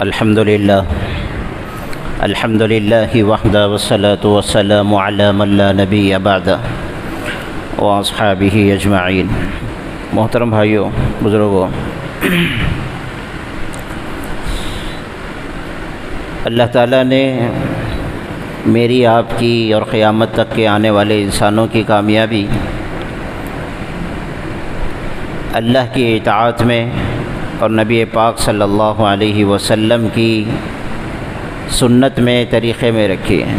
الحمد لله وحده والصلاة والسلام على من لا نبي بعده واصحابہ اجمعین۔ محترم بھائیوں، بزرگوں، اللہ تعالیٰ نے میری آپ کی اور قیامت تک کے آنے والے انسانوں کی کامیابی اللہ کی اطاعت میں اور نبی پاک صلی اللہ علیہ وسلم کی سنت میں، طریقے میں رکھی ہے۔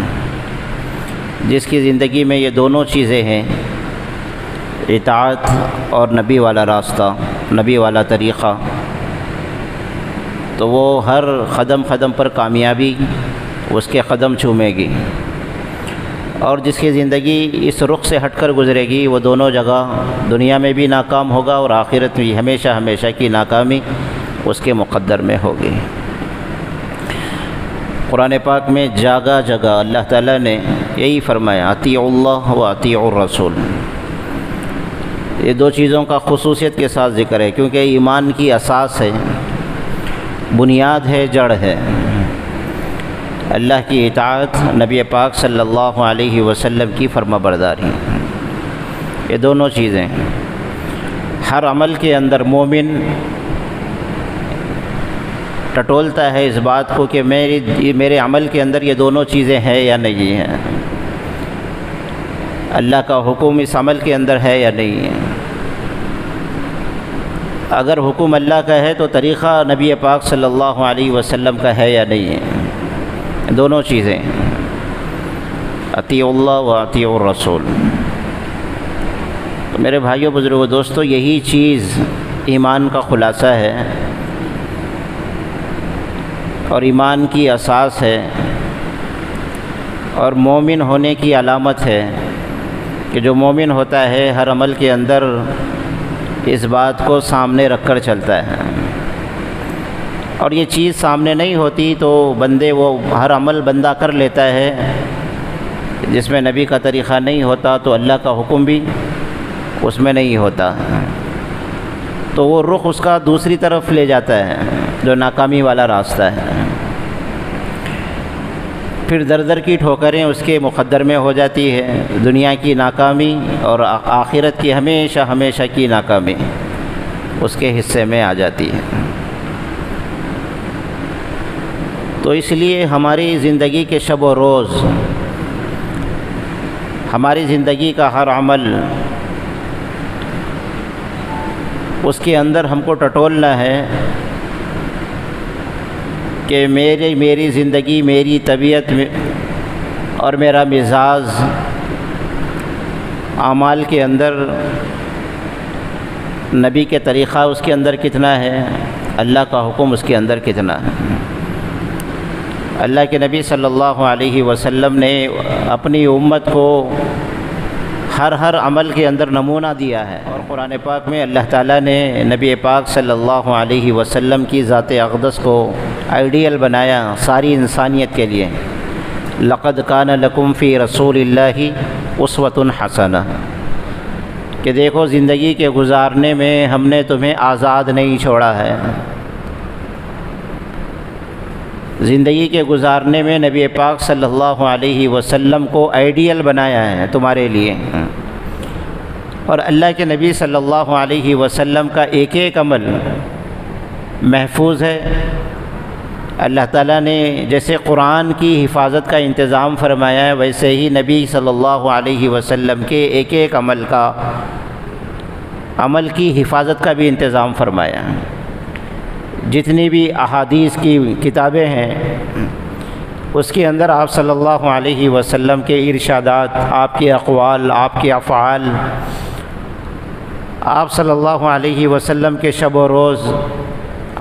جس کی زندگی میں یہ دونوں چیزیں ہیں، اطاعت اور نبی والا راستہ، نبی والا طریقہ، تو وہ ہر قدم قدم پر کامیابی اس کے قدم چومے گی، اور جس کی زندگی اس رخ سے ہٹ کر گزرے گی وہ دونوں جگہ دنیا میں بھی ناکام ہوگا اور آخرت میں ہمیشہ ہمیشہ کی ناکامی اس کے مقدر میں ہوگی۔ قرآن پاک میں جگہ جگہ اللہ تعالیٰ نے یہی فرمایا، اطیعوا اللہ و اطیعوا الرسول۔ یہ دو چیزوں کا خصوصیت کے ساتھ ذکر ہے، کیونکہ ایمان کی اساس ہے، بنیاد ہے، جڑ ہے۔ اللہ کی اطاعت، نبی پاک صلی اللہ علیہ وسلم کی فرما برداری، یہ دونوں چیزیں ہر عمل کے اندر مومن ٹٹولتا ہے اس بات کو کہ میرے عمل کے اندر یہ دونوں چیزیں ہیں یا نہیں ہیں، اللہ کا حکم اس عمل کے اندر ہے یا نہیں ہے۔ اگر حکم اللہ کا ہے تو طریقہ نبی پاک صلی اللہ علیہ وسلم کا ہے یا نہیں ہے، دونوں چیزیں، اطیعوا اللہ و اطیعوا الرسول۔ تو میرے بھائیوں، بزرگوں، دوستو، یہی چیز ایمان کا خلاصہ ہے اور ایمان کی اساس ہے اور مومن ہونے کی علامت ہے کہ جو مومن ہوتا ہے ہر عمل کے اندر اس بات کو سامنے رکھ کر چلتا ہے، اور یہ چیز سامنے نہیں ہوتی تو وہ ہر عمل بندہ کر لیتا ہے جس میں نبی کا طریقہ نہیں ہوتا، تو اللہ کا حکم بھی اس میں نہیں ہوتا، تو وہ رخ اس کا دوسری طرف لے جاتا ہے جو ناکامی والا راستہ ہے۔ پھر در در کی ٹھوکریں اس کے مقدر میں ہو جاتی ہے، دنیا کی ناکامی اور آخرت کی ہمیشہ ہمیشہ کی ناکامی اس کے حصے میں آ جاتی ہے۔ تو اس لیے ہماری زندگی کے شب و روز، ہماری زندگی کا ہر عمل، اس کے اندر ہم کو ٹٹولنا ہے کہ میری زندگی، میری طبیعت اور میرا مزاج اعمال کے اندر نبی کے طریقہ اس کے اندر کتنا ہے، اللہ کا حکم اس کے اندر کتنا ہے۔ اللہ کے نبی صلی اللہ علیہ وسلم نے اپنی امت کو ہر عمل کے اندر نمونہ دیا ہے، اور قرآن پاک میں اللہ تعالیٰ نے نبی پاک صلی اللہ علیہ وسلم کی ذات اقدس کو آئیڈیل بنایا ساری انسانیت کے لیے۔ لقد کان لکم فی رسول اللہ اسوۃ حسنہ، کہ دیکھو زندگی کے گزارنے میں ہم نے تمہیں آزاد نہیں چھوڑا ہے، زندگی کے گزارنے میں نبی پاک صلی اللہ علیہ وسلم کو آئیڈیل بنایا ہے تمہارے لیے، اور اللہ کے نبی صلی اللہ علیہ وسلم کا ایک ایک عمل محفوظ ہے۔ اللہ تعالیٰ نے جیسے قرآن کی حفاظت کا انتظام فرمایا ہے، ویسے ہی نبی صلی اللہ علیہ وسلم کے ایک ایک عمل کی حفاظت کا بھی انتظام فرمایا ہے۔ جتنی بھی احادیث کی کتابیں ہیں اس کے اندر آپ صلی اللہ علیہ وسلم کے ارشادات، آپ کے اقوال، آپ کے افعال، آپ صلی اللہ علیہ وسلم کے شب و روز،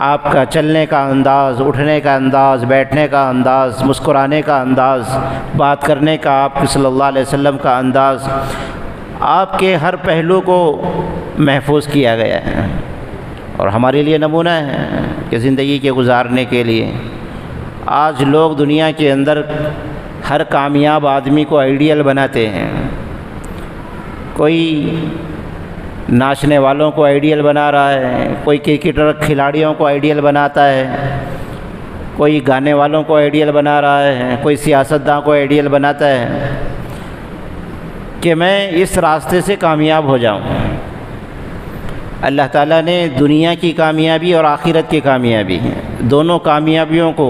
آپ کا چلنے کا انداز، اٹھنے کا انداز، بیٹھنے کا انداز، مسکرانے کا انداز، بات کرنے کا آپ صلی اللہ علیہ وسلم کا انداز، آپ کے ہر پہلو کو محفوظ کیا گیا ہے اور ہمارے لیے نمونہ ہے کہ زندگی کے گزارنے کے لیے۔ آج لوگ دنیا کے اندر ہر کامیاب آدمی کو آئیڈیل بناتے ہیں، کوئی ناچنے والوں کو آئیڈیل بنا رہا ہے، کوئی کرکٹر کھلاڑیوں کو آئیڈیل بناتا ہے، کوئی گانے والوں کو آئیڈیل بنا رہا ہے، کوئی سیاستداں کو آئیڈیل بناتا ہے کہ میں اس راستے سے کامیاب ہو جاؤں۔ اللہ تعالیٰ نے دنیا کی کامیابی اور آخرت کی کامیابی دونوں کامیابیوں کو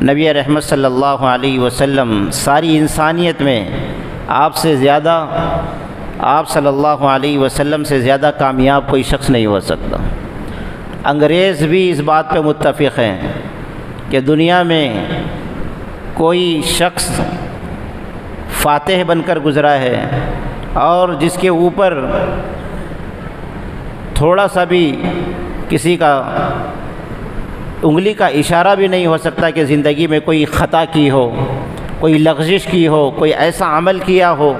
نبی رحمت صلی اللہ علیہ وسلم ساری انسانیت میں آپ سے زیادہ، آپ صلی اللہ علیہ وسلم سے زیادہ کامیاب کوئی شخص نہیں ہو سکتا۔ انگریز بھی اس بات پہ متفق ہیں کہ دنیا میں کوئی شخص فاتح بن کر گزرا ہے اور جس کے اوپر تھوڑا سا بھی کسی کا انگلی کا اشارہ بھی نہیں ہو سکتا کہ زندگی میں کوئی خطا کی ہو، کوئی لغزش کی ہو، کوئی ایسا عمل کیا ہو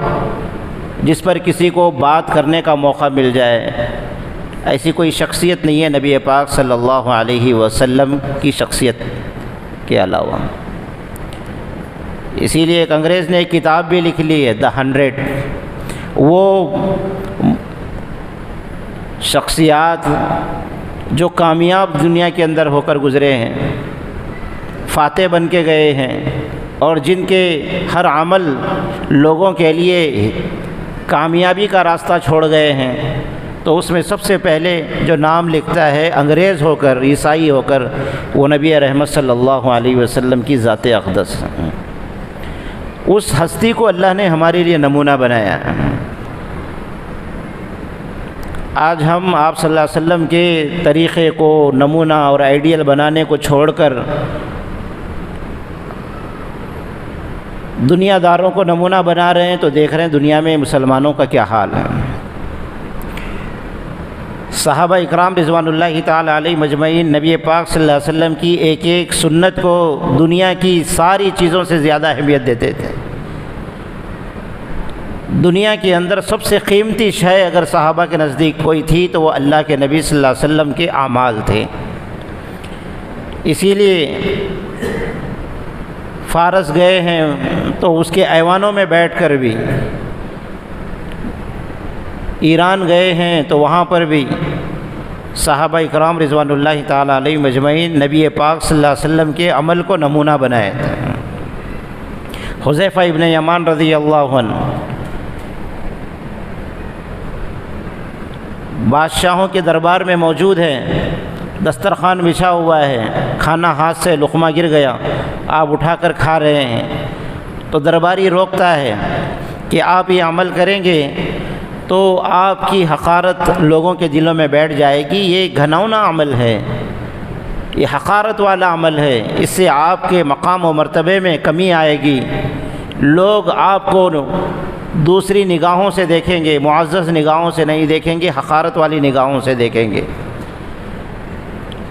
جس پر کسی کو بات کرنے کا موقع مل جائے۔ ایسی کوئی شخصیت نہیں ہے نبی پاک صلی اللہ علیہ وسلم کی شخصیت کے علاوہ۔ اسی لیے ایک انگریز نے ایک کتاب بھی لکھ لی ہے، دا 100۔ وہ شخصیات جو کامیاب دنیا کے اندر ہو کر گزرے ہیں، فاتح بن کے گئے ہیں، اور جن کے ہر عمل لوگوں کے لیے کامیابی کا راستہ چھوڑ گئے ہیں، تو اس میں سب سے پہلے جو نام لکھتا ہے انگریز ہو کر، عیسائی ہو کر، وہ نبی رحمت صلی اللہ علیہ وسلم کی ذات اقدس۔ اس ہستی کو اللہ نے ہمارے لیے نمونہ بنایا۔ آج ہم آپ صلی اللہ علیہ وسلم کے طریقے کو نمونہ اور آئیڈیل بنانے کو چھوڑ کر دنیا داروں کو نمونہ بنا رہے ہیں، تو دیکھ رہے ہیں دنیا میں مسلمانوں کا کیا حال ہے۔ صحابہ اکرام رضوان اللہ تعالی علیہ مجمعین نبی پاک صلی اللہ علیہ وسلم کی ایک ایک سنت کو دنیا کی ساری چیزوں سے زیادہ اہمیت دیتے تھے۔ دنیا کے اندر سب سے قیمتی شے اگر صحابہ کے نزدیک کوئی تھی تو وہ اللہ کے نبی صلی اللہ علیہ وسلم کے اعمال تھے۔ اسی لیے فارس گئے ہیں تو اس کے ایوانوں میں بیٹھ کر بھی، ایران گئے ہیں تو وہاں پر بھی صحابہ اکرام رضوان اللہ تعالی علیہ مجمعین نبی پاک صلی اللہ علیہ وسلم کے عمل کو نمونہ بنائے تھے۔ حذیفہ ابن یمان رضی اللہ عنہ بادشاہوں کے دربار میں موجود ہیں، دسترخوان بچھا ہوا ہے، کھانا ہاتھ سے لقمہ گر گیا، آپ اٹھا کر کھا رہے ہیں، تو درباری روکتا ہے کہ آپ یہ عمل کریں گے تو آپ کی حقارت لوگوں کے دلوں میں بیٹھ جائے گی، یہ گھناؤنا عمل ہے، یہ حقارت والا عمل ہے، اس سے آپ کے مقام و مرتبے میں کمی آئے گی، لوگ آپ کو دوسری نگاہوں سے دیکھیں گے، معزز نگاہوں سے نہیں دیکھیں گے، حقارت والی نگاہوں سے دیکھیں گے۔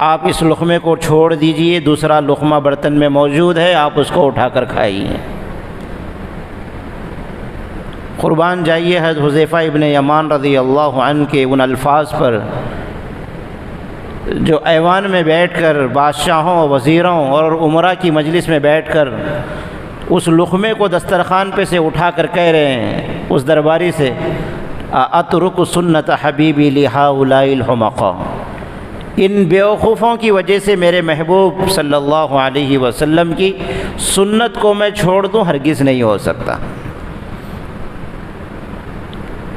آپ اس لقمے کو چھوڑ دیجئے، دوسرا لقمہ برتن میں موجود ہے، آپ اس کو اٹھا کر کھائیے۔ قربان جائیے حضرت حذیفہ ابن یمان رضی اللہ عنہ کے ان الفاظ پر، جو ایوان میں بیٹھ کر بادشاہوں، وزیروں اور امراء کی مجلس میں بیٹھ کر اس لقمے کو دسترخوان پہ سے اٹھا کر کہہ رہے ہیں اس درباری سے، اترک سنت حبیبی لہؤلاء الحمقاء، ان بیوقوفوں کی وجہ سے میرے محبوب صلی اللہ علیہ وسلم کی سنت کو میں چھوڑ دوں، ہرگز نہیں ہو سکتا۔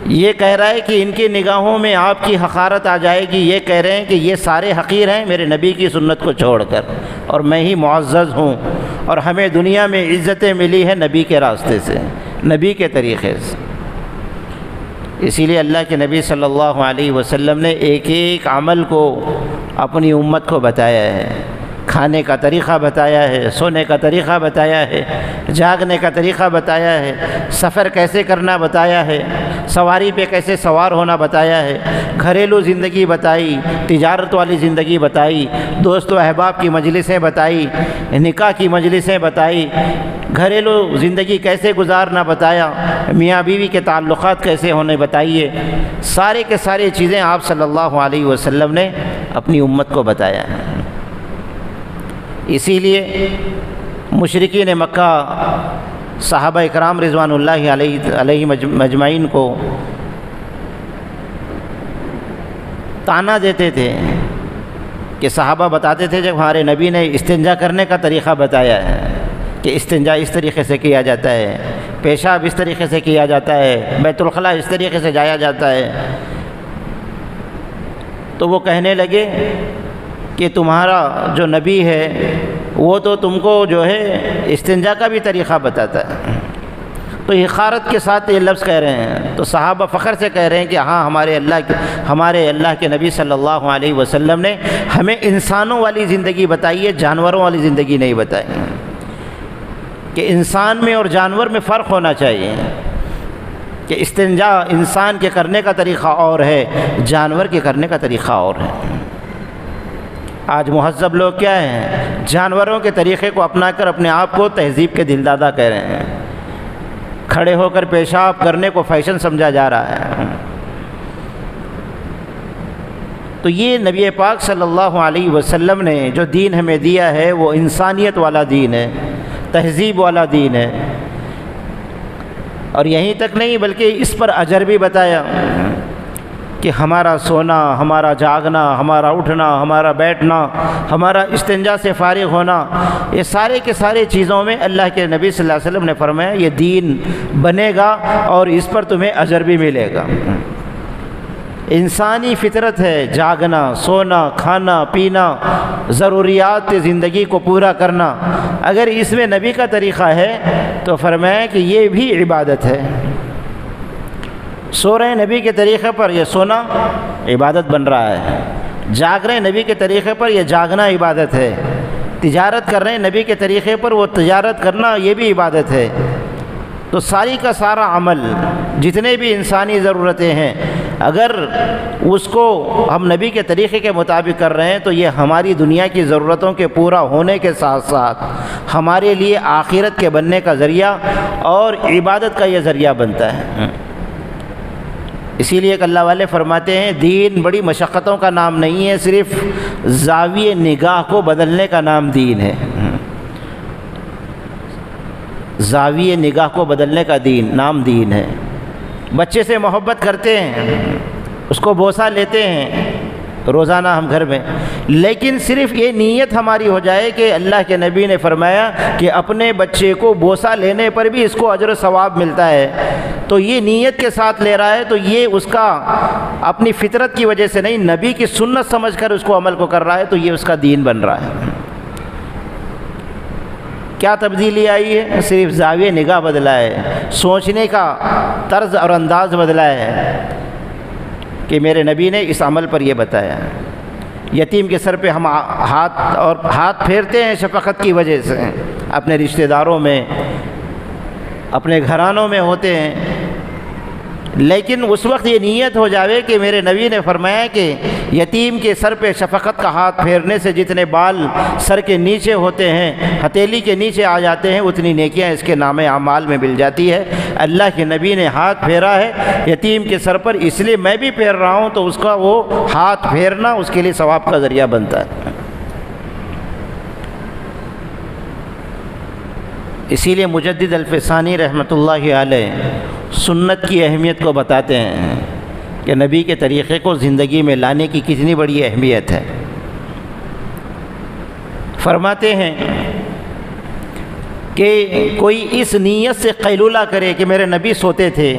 یہ کہہ رہا ہے کہ ان کی نگاہوں میں آپ کی حقارت آ جائے گی، یہ کہہ رہے ہیں کہ یہ سارے حقیر ہیں میرے نبی کی سنت کو چھوڑ کر، اور میں ہی معزز ہوں، اور ہمیں دنیا میں عزتیں ملی ہیں نبی کے راستے سے، نبی کے طریقے سے۔ اسی لیے اللہ کے نبی صلی اللہ علیہ وسلم نے ایک ایک عمل کو اپنی امت کو بتایا ہے، کھانے کا طریقہ بتایا ہے، سونے کا طریقہ بتایا ہے، جاگنے کا طریقہ بتایا ہے، سفر کیسے کرنا بتایا ہے، سواری پہ کیسے سوار ہونا بتایا ہے، گھریلو زندگی بتائی، تجارت والی زندگی بتائی، دوست و احباب کی مجلسیں بتائی، نکاح کی مجلسیں بتائی، گھریلو زندگی کیسے گزارنا بتایا، میاں بیوی کے تعلقات کیسے ہونے بتائیے، سارے کے سارے چیزیں آپ صلی اللہ علیہ وسلم نے اپنی امت کو بتایا ہے۔ اسی لیے مشرکین مکہ صحابہ اکرام رضوان اللہ علیہ مجمعین کو طعنہ دیتے تھے کہ صحابہ بتاتے تھے جب ہمارے نبی نے استنجا کرنے کا طریقہ بتایا ہے کہ استنجا اس طریقے سے کیا جاتا ہے، پیشاب اس طریقے سے کیا جاتا ہے، بیت الخلاء اس طریقے سے جایا جاتا ہے، تو وہ کہنے لگے کہ تمہارا جو نبی ہے وہ تو تم کو جو ہے استنجا کا بھی طریقہ بتاتا ہے۔ تو حقارت کے ساتھ یہ لفظ کہہ رہے ہیں، تو صحابہ فخر سے کہہ رہے ہیں کہ ہاں ہمارے اللہ کے نبی صلی اللہ علیہ وسلم نے ہمیں انسانوں والی زندگی بتائی ہے، جانوروں والی زندگی نہیں بتائی، کہ انسان میں اور جانور میں فرق ہونا چاہیے، کہ استنجا انسان کے کرنے کا طریقہ اور ہے، جانور کے کرنے کا طریقہ اور ہے۔ آج مہذب لوگ کیا ہیں، جانوروں کے طریقے کو اپنا کر اپنے آپ کو تہذیب کے دلدادہ کہہ رہے ہیں، کھڑے ہو کر پیشاب کرنے کو فیشن سمجھا جا رہا ہے۔ تو یہ نبی پاک صلی اللہ علیہ وسلم نے جو دین ہمیں دیا ہے وہ انسانیت والا دین ہے، تہذیب والا دین ہے، اور یہیں تک نہیں بلکہ اس پر اجر بھی بتایا کہ ہمارا سونا، ہمارا جاگنا، ہمارا اٹھنا، ہمارا بیٹھنا، ہمارا استنجا سے فارغ ہونا، یہ سارے کے سارے چیزوں میں اللہ کے نبی صلی اللہ علیہ وسلم نے فرمایا یہ دین بنے گا اور اس پر تمہیں اجر بھی ملے گا۔ انسانی فطرت ہے جاگنا، سونا، کھانا پینا، ضروریات زندگی کو پورا کرنا، اگر اس میں نبی کا طریقہ ہے تو فرمایا کہ یہ بھی عبادت ہے۔ سو رہے ہیں نبی کے طریقے پر، یہ سونا عبادت بن رہا ہے، جاگ رہے ہیں نبی کے طریقے پر، یہ جاگنا عبادت ہے، تجارت کر رہے ہیں نبی کے طریقے پر، وہ تجارت کرنا یہ بھی عبادت ہے۔ تو ساری کا سارا عمل، جتنے بھی انسانی ضرورتیں ہیں، اگر اس کو ہم نبی کے طریقے کے مطابق کر رہے ہیں تو یہ ہماری دنیا کی ضرورتوں کے پورا ہونے کے ساتھ ساتھ ہمارے لیے آخرت کے بننے کا ذریعہ اور عبادت کا یہ ذریعہ بنتا ہے۔ اسی لیے کہ اللہ والے فرماتے ہیں دین بڑی مشقتوں کا نام نہیں ہے، صرف زاویہ نگاہ کو بدلنے کا نام دین ہے۔ زاویہ نگاہ کو بدلنے کا نام دین ہے۔ بچے سے محبت کرتے ہیں، اس کو بوسہ لیتے ہیں روزانہ ہم گھر میں، لیکن صرف یہ نیت ہماری ہو جائے کہ اللہ کے نبی نے فرمایا کہ اپنے بچے کو بوسہ لینے پر بھی اس کو اجر و ثواب ملتا ہے، تو یہ نیت کے ساتھ لے رہا ہے تو یہ اس کا اپنی فطرت کی وجہ سے نہیں، نبی کی سنت سمجھ کر اس کو عمل کو کر رہا ہے، تو یہ اس کا دین بن رہا ہے۔ کیا تبدیلی آئی ہے؟ صرف زاویہ نگاہ بدلا ہے، سوچنے کا طرز اور انداز بدلا ہے کہ میرے نبی نے اس عمل پر یہ بتایا۔ یتیم کے سر پہ ہم ہاتھ پھیرتے ہیں شفقت کی وجہ سے، اپنے رشتہ داروں میں، اپنے گھرانوں میں ہوتے ہیں، لیکن اس وقت یہ نیت ہو جاوے کہ میرے نبی نے فرمایا کہ یتیم کے سر پہ شفقت کا ہاتھ پھیرنے سے جتنے بال سر کے نیچے ہوتے ہیں، ہتھیلی کے نیچے آ جاتے ہیں، اتنی نیکیاں اس کے نام اعمال میں مل جاتی ہے۔ اللہ کے نبی نے ہاتھ پھیرا ہے یتیم کے سر پر، اس لیے میں بھی پھیر رہا ہوں، تو اس کا وہ ہاتھ پھیرنا اس کے لیے ثواب کا ذریعہ بنتا ہے۔ اسی لیے مجدد الفسانی رحمۃ اللہ علیہ سنت کی اہمیت کو بتاتے ہیں کہ نبی کے طریقے کو زندگی میں لانے کی کتنی بڑی اہمیت ہے۔ فرماتے ہیں کہ کوئی اس نیت سے قیلولہ کرے کہ میرے نبی سوتے تھے،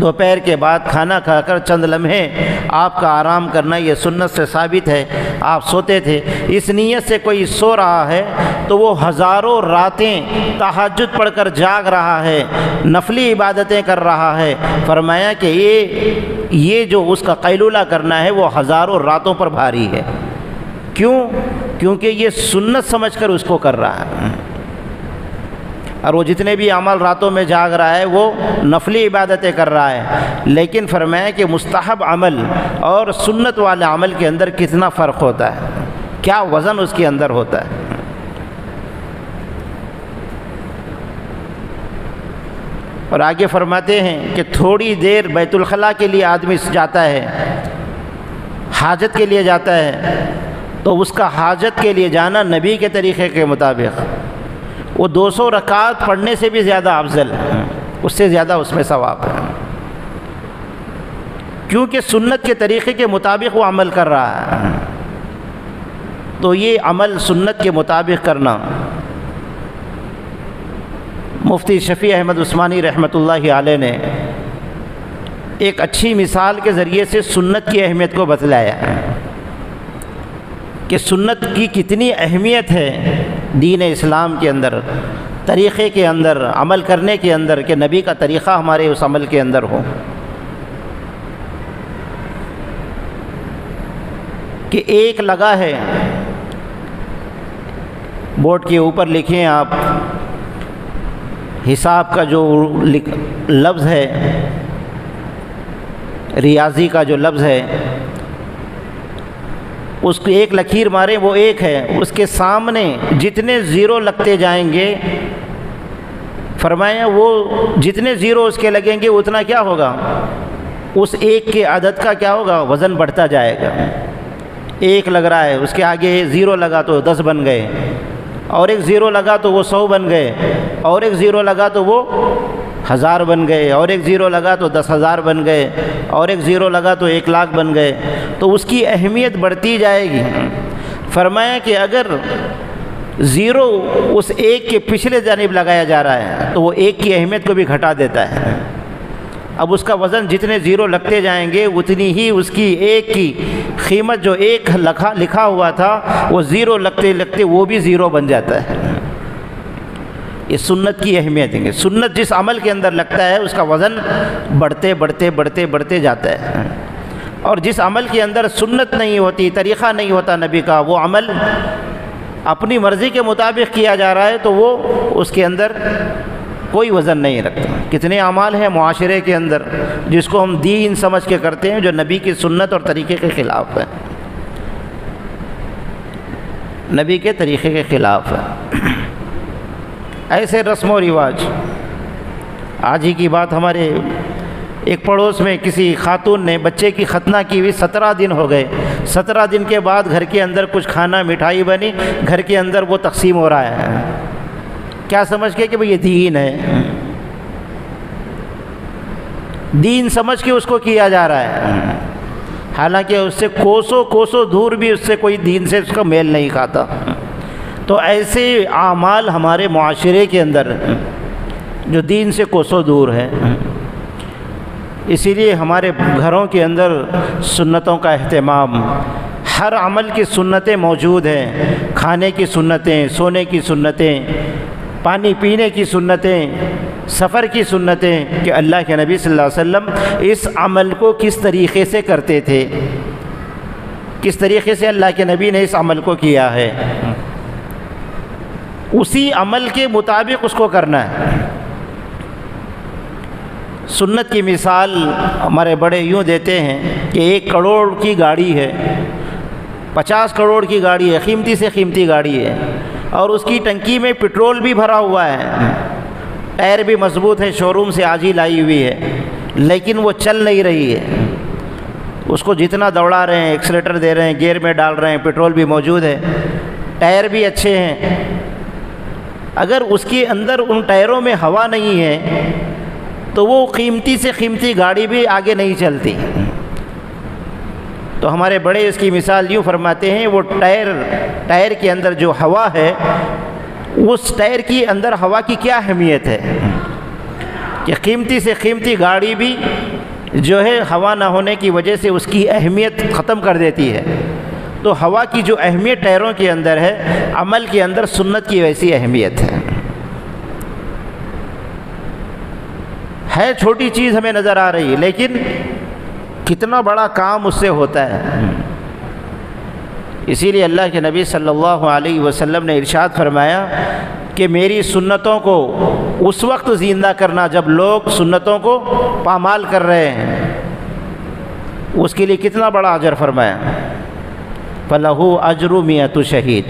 دوپہر کے بعد کھانا کھا کر چند لمحے آپ کا آرام کرنا یہ سنت سے ثابت ہے، آپ سوتے تھے، اس نیت سے کوئی سو رہا ہے تو وہ ہزاروں راتیں تہجد پڑھ کر جاگ رہا ہے، نفلی عبادتیں کر رہا ہے۔ فرمایا کہ یہ جو اس کا قیلولہ کرنا ہے وہ ہزاروں راتوں پر بھاری ہے۔ کیوں؟ کیونکہ یہ سنت سمجھ کر اس کو کر رہا ہے، اور وہ جتنے بھی عمل راتوں میں جاگ رہا ہے وہ نفلی عبادتیں کر رہا ہے، لیکن فرمایا کہ مستحب عمل اور سنت والے عمل کے اندر کتنا فرق ہوتا ہے، کیا وزن اس کے اندر ہوتا ہے۔ اور آگے فرماتے ہیں کہ تھوڑی دیر بیت الخلاء کے لیے آدمی جاتا ہے، حاجت کے لیے جاتا ہے، تو اس کا حاجت کے لیے جانا نبی کے طریقے کے مطابق وہ 200 رکعات پڑھنے سے بھی زیادہ افضل ہے، اس سے زیادہ اس میں ثواب ہے، کیونکہ سنت کے طریقے کے مطابق وہ عمل کر رہا ہے۔ تو یہ عمل سنت کے مطابق کرنا، مفتی شفیع احمد عثمانی رحمۃ اللہ علیہ نے ایک اچھی مثال کے ذریعے سے سنت کی اہمیت کو بتلایا کہ سنت کی کتنی اہمیت ہے دین اسلام کے اندر، طریقے کے اندر، عمل کرنے کے اندر، کہ نبی کا طریقہ ہمارے اس عمل کے اندر ہو، کہ ایک لگا ہے بورڈ کے اوپر لکھیں آپ، حساب کا جو لفظ ہے، ریاضی کا جو لفظ ہے، اس کو ایک لکیر ماریں، وہ ایک ہے، اس کے سامنے جتنے زیرو لگتے جائیں گے، فرمایا وہ جتنے زیرو اس کے لگیں گے اتنا کیا ہوگا، اس ایک کے عدد کا کیا ہوگا، وزن بڑھتا جائے گا۔ ایک لگ رہا ہے، اس کے آگے زیرو لگا تو 10 بن گئے، اور ایک زیرو لگا تو وہ 100 بن گئے، اور ایک زیرو لگا تو وہ 1000 بن گئے، اور ایک زیرو لگا تو 10,000 بن گئے، اور ایک زیرو لگا تو 1,00,000 بن گئے، تو اس کی اہمیت بڑھتی جائے گی۔ فرمایا کہ اگر زیرو اس ایک کے پچھلے جانب لگایا جا رہا ہے تو وہ ایک کی اہمیت کو بھی گھٹا دیتا ہے۔ اب اس کا وزن جتنے زیرو لگتے جائیں گے اتنی ہی اس کی ایک کی قیمت، جو ایک لکھا ہوا تھا وہ زیرو لگتے لگتے وہ بھی زیرو بن جاتا ہے۔ یہ سنت کی اہمیت ہے، سنت جس عمل کے اندر لگتا ہے اس کا وزن بڑھتے بڑھتے بڑھتے بڑھتے جاتا ہے، اور جس عمل کے اندر سنت نہیں ہوتی، طریقہ نہیں ہوتا نبی کا، وہ عمل اپنی مرضی کے مطابق کیا جا رہا ہے تو وہ اس کے اندر کوئی وزن نہیں رکھتا۔ کتنے اعمال ہیں معاشرے کے اندر جس کو ہم دین سمجھ کے کرتے ہیں، جو نبی کی سنت اور طریقے کے خلاف ہے، نبی کے طریقے کے خلاف ہے۔ ایسے رسم و رواج، آج ہی کی بات، ہمارے ایک پڑوس میں کسی خاتون نے بچے کی ختنہ کی ہوئی، 17 دن ہو گئے، 17 دن کے بعد گھر کے اندر کچھ کھانا مٹھائی بنی، گھر کے اندر وہ تقسیم ہو رہا ہے، کیا سمجھ کے کہ بھئی یہ دین ہے، دین سمجھ کے اس کو کیا جا رہا ہے، حالانکہ اس سے کوسوں کوسوں دور بھی اس سے کوئی دین سے اس کا میل نہیں کھاتا۔ تو ایسے اعمال ہمارے معاشرے کے اندر جو دین سے کوسوں دور ہے، اسی لیے ہمارے گھروں کے اندر سنتوں کا اہتمام، ہر عمل کی سنتیں موجود ہیں، کھانے کی سنتیں، سونے کی سنتیں، پانی پینے کی سنتیں، سفر کی سنتیں، کہ اللہ کے نبی صلی اللہ علیہ وسلم اس عمل کو کس طریقے سے کرتے تھے، کس طریقے سے اللہ کے نبی نے اس عمل کو کیا ہے، اسی عمل کے مطابق اس کو کرنا ہے۔ سنت کی مثال ہمارے بڑے یوں دیتے ہیں کہ 1 کروڑ کی گاڑی ہے، 50 کروڑ کی گاڑی ہے، قیمتی سے قیمتی گاڑی ہے، اور اس کی ٹنکی میں پٹرول بھی بھرا ہوا ہے، ٹائر بھی مضبوط ہے، شو روم سے آج ہی لائی ہوئی ہے، لیکن وہ چل نہیں رہی ہے۔ اس کو جتنا دوڑا رہے ہیں، ایکسیلیٹر دے رہے ہیں، گیئر میں ڈال رہے ہیں، پٹرول بھی موجود ہے، ٹائر بھی اچھے ہیں، اگر اس کے اندر ان ٹائروں میں ہوا نہیں ہے تو وہ قیمتی سے قیمتی گاڑی بھی آگے نہیں چلتی۔ تو ہمارے بڑے اس کی مثال یوں فرماتے ہیں، وہ ٹائر کے اندر جو ہوا ہے، اس ٹائر کی اندر ہوا کی کیا اہمیت ہے کہ قیمتی سے قیمتی گاڑی بھی جو ہے ہوا نہ ہونے کی وجہ سے اس کی اہمیت ختم کر دیتی ہے۔ تو ہوا کی جو اہمیت ٹائروں کے اندر ہے، عمل کے اندر سنت کی ویسی اہمیت ہے۔ چھوٹی چیز ہمیں نظر آ رہی ہے، لیکن کتنا بڑا کام اس سے ہوتا ہے۔ اسی لیے اللہ کے نبی صلی اللہ علیہ وسلم نے ارشاد فرمایا کہ میری سنتوں کو اس وقت زندہ کرنا جب لوگ سنتوں کو پامال کر رہے ہیں، اس کے لیے کتنا بڑا اجر فرمایا، فَلَهُ أَجْرُ مِئَةُ شہید،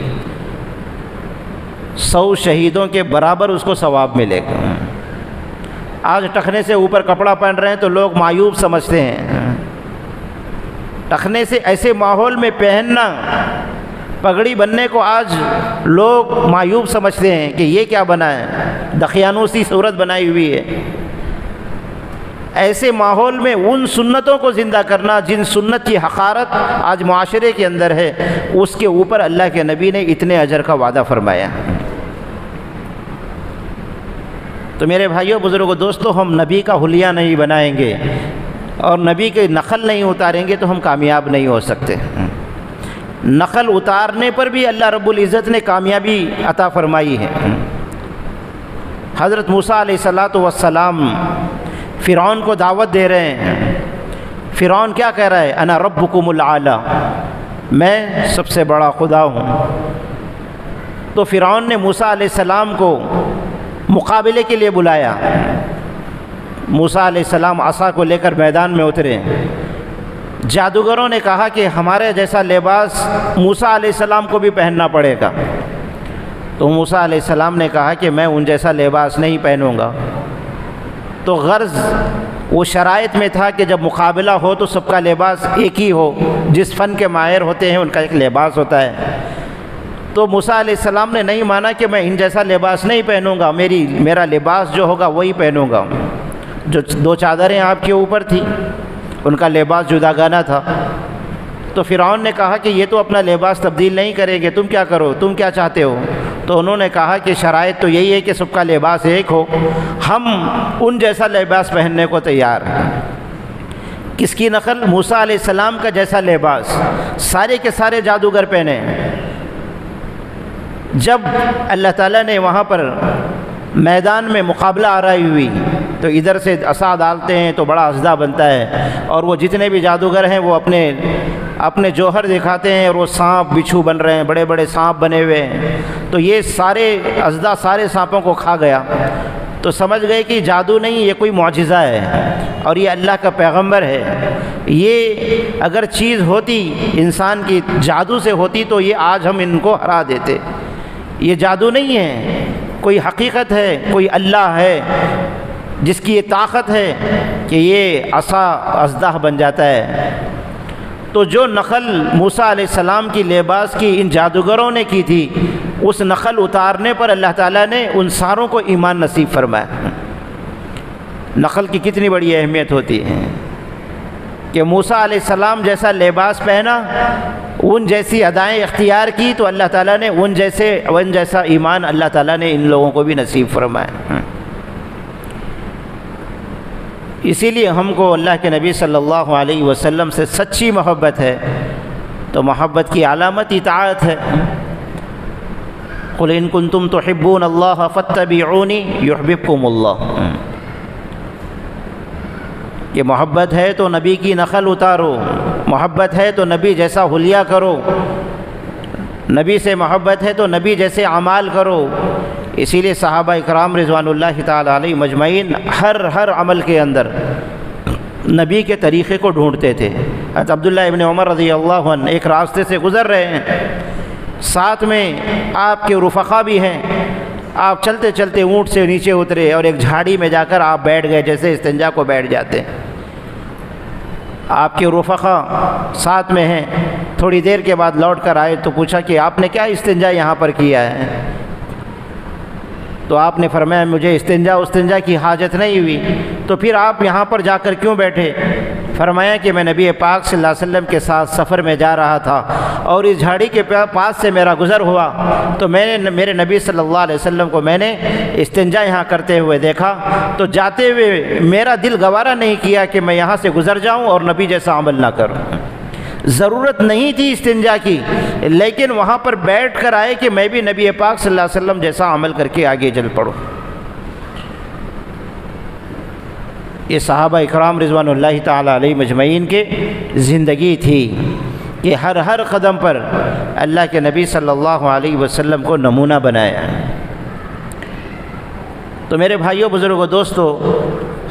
100 شہیدوں کے برابر اس کو ثواب ملے گا۔ آج ٹخنے سے اوپر کپڑا پہن رہے ہیں تو لوگ معیوب سمجھتے ہیں، ٹخنے سے ایسے ماحول میں پہننا، پگڑی بننے کو آج لوگ معیوب سمجھتے ہیں کہ یہ کیا بنا ہے، دقیانوسی صورت بنائی ہوئی ہے۔ ایسے ماحول میں ان سنتوں کو زندہ کرنا جن سنت کی حقارت آج معاشرے کے اندر ہے، اس کے اوپر اللہ کے نبی نے اتنے اجر کا وعدہ فرمایا۔ تو میرے بھائیوں، بزرگوں، دوستوں، ہم نبی کا حلیہ نہیں بنائیں گے اور نبی کے نقل نہیں اتاریں گے تو ہم کامیاب نہیں ہو سکتے۔ نقل اتارنے پر بھی اللہ رب العزت نے کامیابی عطا فرمائی ہے۔ حضرت موسیٰ علیہ السلام فرعون کو دعوت دے رہے ہیں۔ فرعون کیا کہہ رہا ہے؟ انا ربکم الاعلی، میں سب سے بڑا خدا ہوں۔ تو فرعون نے موسیٰ علیہ السلام کو مقابلے کے لیے بلایا۔ موسیٰ علیہ السلام عصا کو لے کر میدان میں اترے۔ جادوگروں نے کہا کہ ہمارے جیسا لباس موسیٰ علیہ السلام کو بھی پہننا پڑے گا۔ تو موسیٰ علیہ السلام نے کہا کہ میں ان جیسا لباس نہیں پہنوں گا۔ تو غرض وہ شرائط میں تھا کہ جب مقابلہ ہو تو سب کا لباس ایک ہی ہو، جس فن کے ماہر ہوتے ہیں ان کا ایک لباس ہوتا ہے۔ تو موسیٰ علیہ السلام نے نہیں مانا کہ میں ان جیسا لباس نہیں پہنوں گا، میرا لباس جو ہوگا وہی پہنوں گا۔ جو 2 چادریں آپ کے اوپر تھیں ان کا لباس جداگانہ تھا۔ تو فرعون نے کہا کہ یہ تو اپنا لباس تبدیل نہیں کریں گے، تم کیا کرو، تم کیا چاہتے ہو؟ تو انہوں نے کہا کہ شرائط تو یہی ہے کہ سب کا لباس ایک ہو، ہم ان جیسا لباس پہننے کو تیار ہیں۔ کس کی نقل؟ موسیٰ علیہ السلام کا جیسا لباس سارے کے سارے جادوگر پہنے۔ جب اللہ تعالیٰ نے وہاں پر میدان میں مقابلہ آرائی ہوئی تو ادھر سے عصا ڈالتے ہیں تو بڑا اژدھا بنتا ہے، اور وہ جتنے بھی جادوگر ہیں وہ اپنے جوہر دکھاتے ہیں، اور وہ سانپ بچھو بن رہے ہیں، بڑے بڑے سانپ بنے ہوئے ہیں۔ تو یہ سارے اژدھا سارے سانپوں کو کھا گیا۔ تو سمجھ گئے کہ جادو نہیں، یہ کوئی معجزہ ہے اور یہ اللہ کا پیغمبر ہے۔ یہ اگر چیز ہوتی انسان کی جادو سے ہوتی تو یہ آج ہم ان کو ہرا دیتے۔ یہ جادو نہیں ہے، کوئی حقیقت ہے، کوئی اللہ ہے جس کی یہ طاقت ہے کہ یہ عصا اژدھا بن جاتا ہے۔ تو جو نقل موسیٰ علیہ السلام کی لباس کی ان جادوگروں نے کی تھی، اس نقل اتارنے پر اللہ تعالیٰ نے ان ساروں کو ایمان نصیب فرمایا۔ نقل کی کتنی بڑی اہمیت ہوتی ہے کہ موسیٰ علیہ السلام جیسا لباس پہنا، ان جیسی ادائیں اختیار کی تو اللہ تعالیٰ نے ان جیسا ایمان اللہ تعالیٰ نے ان لوگوں کو بھی نصیب فرمایا۔ اسی لیے ہم کو اللہ کے نبی صلی اللہ علیہ وسلم سے سچی محبت ہے، تو محبت کی علامت اطاعت ہے۔ قل ان کنتم تحبون اللہ فاتبعونی یحببکم اللہ، کہ محبت ہے تو نبی کی نقل اتارو، محبت ہے تو نبی جیسا حلیہ کرو، نبی سے محبت ہے تو نبی جیسے اعمال کرو۔ اسی لیے صحابہ اکرام رضوان اللہ تعالی علیہ مجمعین ہر عمل کے اندر نبی کے طریقے کو ڈھونڈتے تھے۔ حضرت عبداللہ ابن عمر رضی اللہ عنہ ایک راستے سے گزر رہے ہیں، ساتھ میں آپ کے رفقا بھی ہیں۔ آپ چلتے چلتے اونٹ سے نیچے اترے اور ایک جھاڑی میں جا کر آپ بیٹھ گئے، جیسے استنجا کو بیٹھ جاتے ہیں۔ آپ کے رفقا ساتھ میں ہیں، تھوڑی دیر کے بعد لوٹ کر آئے تو پوچھا کہ آپ نے کیا استنجا یہاں پر کیا ہے؟ تو آپ نے فرمایا مجھے استنجا کی حاجت نہیں ہوئی۔ تو پھر آپ یہاں پر جا کر کیوں بیٹھے؟ فرمایا کہ میں نبی پاک صلی اللہ علیہ وسلم کے ساتھ سفر میں جا رہا تھا اور اس جھاڑی کے پاس سے میرا گزر ہوا تو میں نے میرے نبی صلی اللہ علیہ وسلم کو میں نے استنجا یہاں کرتے ہوئے دیکھا، تو جاتے ہوئے میرا دل گوارا نہیں کیا کہ میں یہاں سے گزر جاؤں اور نبی جیسا عمل نہ کروں۔ ضرورت نہیں تھی استنجا کی، لیکن وہاں پر بیٹھ کر آئے کہ میں بھی نبی پاک صلی اللہ علیہ وسلم جیسا عمل کر کے آگے چل پڑوں۔ یہ صحابہ اکرام رضوان اللہ تعالی علیہ مجمعین کے زندگی تھی کہ ہر قدم پر اللہ کے نبی صلی اللہ علیہ وسلم کو نمونہ بنایا۔ تو میرے بھائیوں، بزرگوں، دوستو،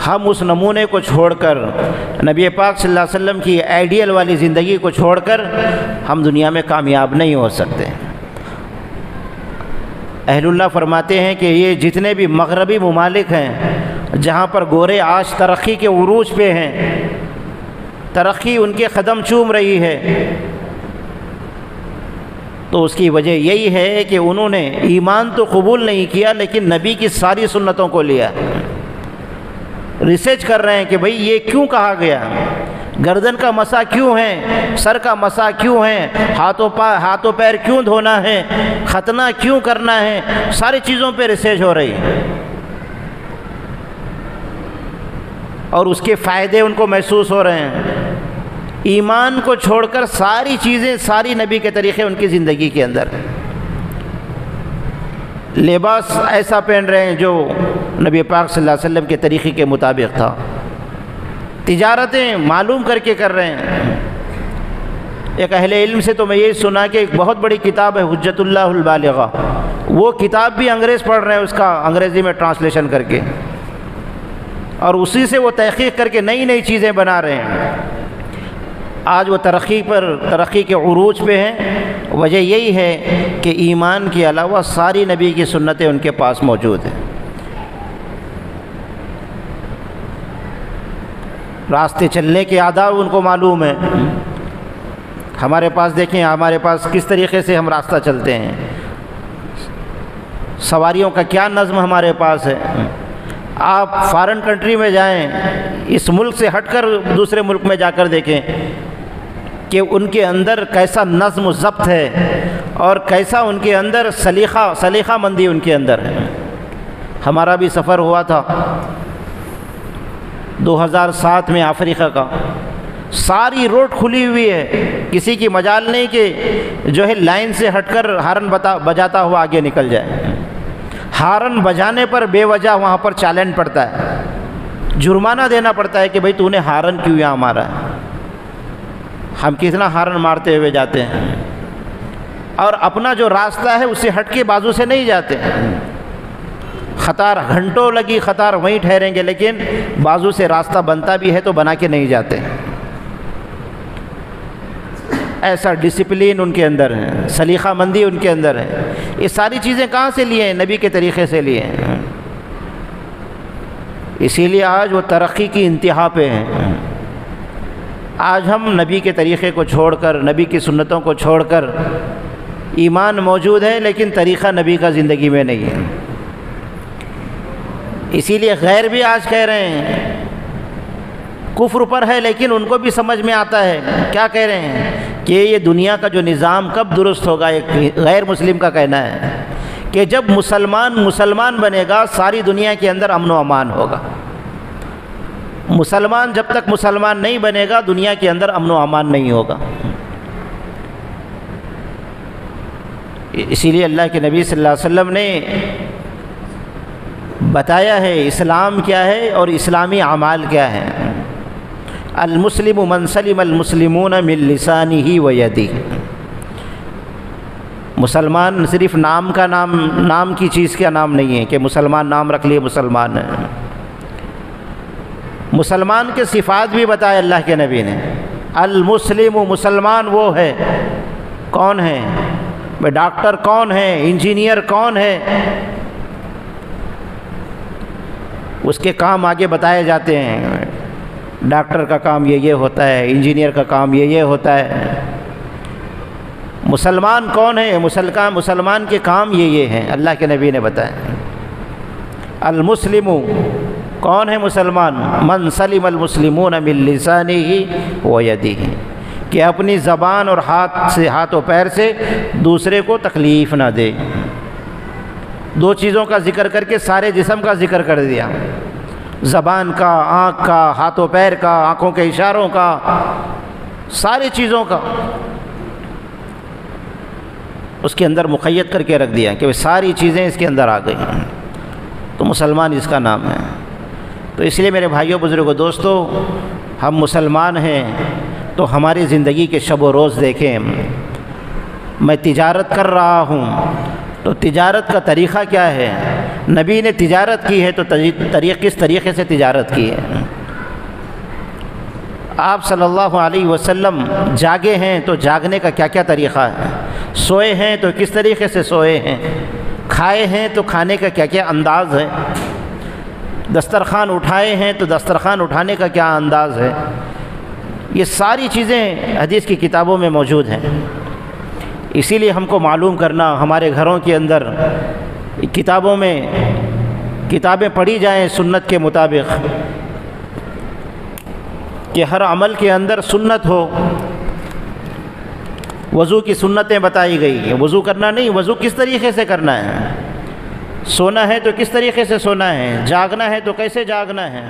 ہم اس نمونے کو چھوڑ کر نبی پاک صلی اللہ علیہ وسلم کی آئیڈیل والی زندگی کو چھوڑ کر ہم دنیا میں کامیاب نہیں ہو سکتے۔ اہل اللہ فرماتے ہیں کہ یہ جتنے بھی مغربی ممالک ہیں جہاں پر گورے آج ترقی کے عروج پہ ہیں، ترقی ان کے قدم چوم رہی ہے، تو اس کی وجہ یہی ہے کہ انہوں نے ایمان تو قبول نہیں کیا لیکن نبی کی ساری سنتوں کو لیا۔ ریسرچ کر رہے ہیں کہ بھئی یہ کیوں کہا گیا، گردن کا مسح کیوں ہے، سر کا مسح کیوں ہے، ہاتھوں پیر کیوں دھونا ہے، ختنہ کیوں کرنا ہے، ساری چیزوں پہ ریسرچ ہو رہی ہے، اور اس کے فائدے ان کو محسوس ہو رہے ہیں۔ ایمان کو چھوڑ کر ساری چیزیں، ساری نبی کے طریقے ان کی زندگی کے اندر، لباس ایسا پہن رہے ہیں جو نبی پاک صلی اللہ علیہ وسلم کے طریقے کے مطابق تھا، تجارتیں معلوم کر کے کر رہے ہیں۔ ایک اہل علم سے تو میں یہ سنا کہ ایک بہت بڑی کتاب ہے حجت اللہ البالغہ، وہ کتاب بھی انگریز پڑھ رہے ہیں، اس کا انگریزی میں ٹرانسلیشن کر کے، اور اسی سے وہ تحقیق کر کے نئی نئی چیزیں بنا رہے ہیں۔ آج وہ ترقی کے عروج پہ ہیں، وجہ یہی ہے کہ ایمان کے علاوہ ساری نبی کی سنتیں ان کے پاس موجود ہیں۔ راستے چلنے کے آداب ان کو معلوم ہے۔ ہمارے پاس دیکھیں، ہمارے پاس کس طریقے سے ہم راستہ چلتے ہیں، سواریوں کا کیا نظم ہمارے پاس ہے۔ آپ فارن کنٹری میں جائیں، اس ملک سے ہٹ کر دوسرے ملک میں جا کر دیکھیں کہ ان کے اندر کیسا نظم و ضبط ہے، اور کیسا ان کے اندر سلیقہ مندی ان کے اندر ہے۔ ہمارا بھی سفر ہوا تھا 2007 میں افریقہ کا، ساری روڈ کھلی ہوئی ہے، کسی کی مجال نہیں کہ جو ہے لائن سے ہٹ کر ہارن بجاتا ہوا آگے نکل جائے۔ ہارن بجانے پر بے وجہ وہاں پر چالن پڑتا ہے، جرمانہ دینا پڑتا ہے کہ بھئی تو نے ہارن کیوں یہاں مارا ہے۔ ہم کتنا ہارن مارتے ہوئے جاتے ہیں، اور اپنا جو راستہ ہے اس سے ہٹ کے بازو سے نہیں جاتے، قطار گھنٹوں لگی قطار وہیں ٹھہریں گے، لیکن بازو سے راستہ بنتا بھی ہے تو بنا کے نہیں جاتے۔ ایسا ڈسپلین ان کے اندر ہے، سلیقہ مندی ان کے اندر ہے۔ یہ ساری چیزیں کہاں سے لیے ہیں؟ نبی کے طریقے سے لیے ہیں۔ اسی لیے آج وہ ترقی کی انتہا پہ ہیں۔ آج ہم نبی کے طریقے کو چھوڑ کر، نبی کی سنتوں کو چھوڑ کر، ایمان موجود ہے لیکن طریقہ نبی کا زندگی میں نہیں ہے۔ اسی لیے غیر بھی آج کہہ رہے ہیں کفر پر ہے، لیکن ان کو بھی سمجھ میں آتا ہے۔ کیا کہہ رہے ہیں کہ یہ دنیا کا جو نظام کب درست ہوگا؟ ایک غیر مسلم کا کہنا ہے کہ جب مسلمان بنے گا ساری دنیا کے اندر امن و امان ہوگا۔ مسلمان جب تک مسلمان نہیں بنے گا دنیا کے اندر امن و امان نہیں ہوگا۔ اسی لیے اللہ کے نبی صلی اللہ علیہ وسلم نے بتایا ہے اسلام کیا ہے اور اسلامی اعمال کیا ہے۔ المسلم من سلم المسلمون من لسانہ و یدہ۔ مسلمان صرف نام کی چیز کا نام نہیں ہے کہ مسلمان نام رکھ لیے مسلمان ہے۔ مسلمان کے صفات بھی بتائے اللہ کے نبی نے۔ المسلم، مسلمان وہ ہے، کون ہے؟ ڈاکٹر کون ہے؟ انجینئر کون ہے؟ اس کے کام آگے بتائے جاتے ہیں۔ ڈاکٹر کا کام یہ ہوتا ہے، انجینئر کا کام یہ ہوتا ہے۔ مسلمان کون ہے؟ مسلمان کے کام یہ ہیں، اللہ کے نبی نے بتایا۔ المسلم، کون ہے مسلمان؟ من سلم المسلمون من لسانہ و یدہ، کہ اپنی زبان اور ہاتھ و پیر سے دوسرے کو تکلیف نہ دے۔ دو چیزوں کا ذکر کر کے سارے جسم کا ذکر کر دیا، زبان کا، آنکھ کا، ہاتھ و پیر کا، آنکھوں کے اشاروں کا، ساری چیزوں کا اس کے اندر مقید کر کے رکھ دیا کہ وہ ساری چیزیں اس کے اندر آ گئی، تو مسلمان اس کا نام ہے۔ تو اس لیے میرے بھائیوں، بزرگوں، دوستو، ہم مسلمان ہیں تو ہماری زندگی کے شب و روز دیکھیں۔ میں تجارت کر رہا ہوں تو تجارت کا طریقہ کیا ہے؟ نبی نے تجارت کی ہے تو کس طریقے سے تجارت کی ہے؟ آپ صلی اللہ علیہ وسلم جاگے ہیں تو جاگنے کا کیا کیا طریقہ ہے؟ سوئے ہیں تو کس طریقے سے سوئے ہیں؟ کھائے ہیں تو کھانے کا کیا کیا انداز ہے؟ دسترخوان اٹھائے ہیں تو دسترخوان اٹھانے کا کیا انداز ہے؟ یہ ساری چیزیں حدیث کی کتابوں میں موجود ہیں۔ اسی لیے ہم کو معلوم کرنا، ہمارے گھروں کے اندر کتابوں میں کتابیں پڑھی جائیں سنت کے مطابق، کہ ہر عمل کے اندر سنت ہو۔ وضو کی سنتیں بتائی گئی ہیں، وضو کرنا نہیں، وضو کس طریقے سے کرنا ہے، سونا ہے تو کس طریقے سے سونا ہے، جاگنا ہے تو کیسے جاگنا ہے۔